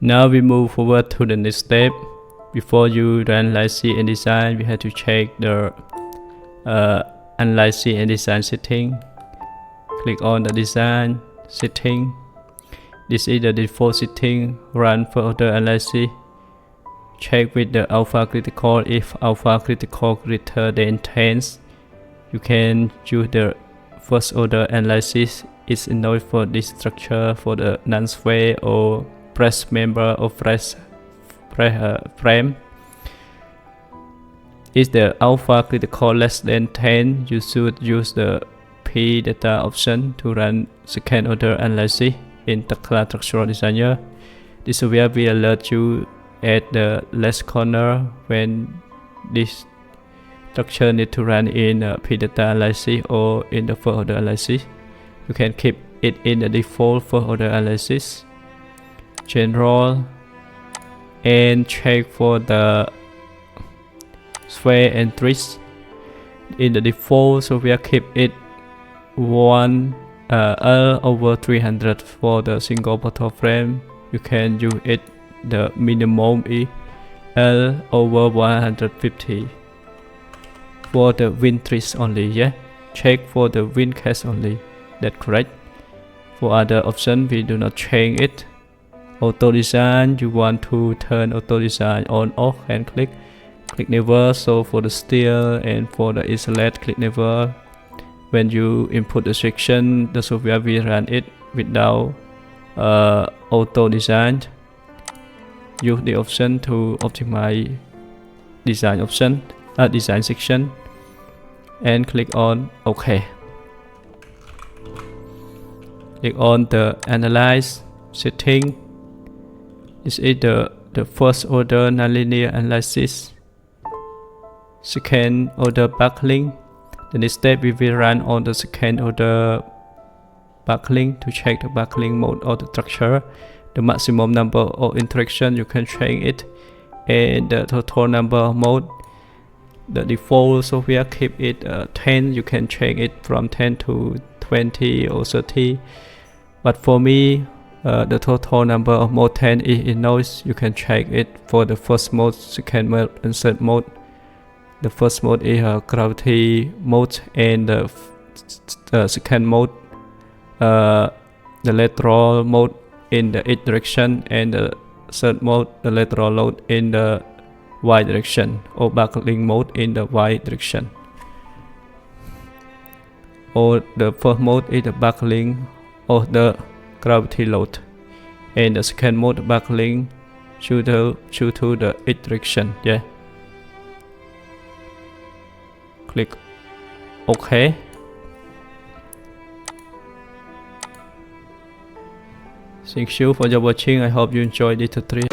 Now we move forward to the next step. Before you run Analysis and Design, we have to check the Analysis and Design setting. Click on the Design setting. This is the default setting. Run further analysis. Check with the alpha critical. If alpha critical greater than 10, you can use the first order analysis. It's enough for this structure for the non-sphere or press member or press frame. If the alpha critical less than 10, you should use the P data option to run second order analysis in Tekla Structural Designer. This will be alert you at the left corner when this structure need to run in P data analysis or in the first order analysis. You can keep it in the default first order analysis. General, and check for the sphere entries in the default, so we keep it 1 L over 300 for the single portal frame. You can use it the minimum is L over 150 for the wind trees only. Yeah, check for the wind case only. That's correct. For other options we do not change it. Auto design, you want to turn auto design on off and click never. So for the steel and for the isolate, click never. When you input the section, the software will run it without auto design. Use the option to optimize design option, design section, and click on OK. Click on the analyze setting. This is the first order nonlinear analysis. Second order backlink. The next step we will run on the second order backlink to check the backlink mode of the structure. The maximum number of interaction you can change it, and the total number of mode. The default software keep it 10. You can change it from 10 to 20 or 30. But for me, the total number of mode 10 is enough. You can check it for the first mode, second mode, and third mode. The first mode is gravity mode, and the second mode, the lateral mode in the X direction, and the third mode, the lateral load in the Y direction, or backlink mode in the Y direction. Or the first mode is the backlink of the gravity load, and the second mode backlink due to the X direction. Yeah. Click OK. Thank you for your watching. I hope you enjoyed this tutorial.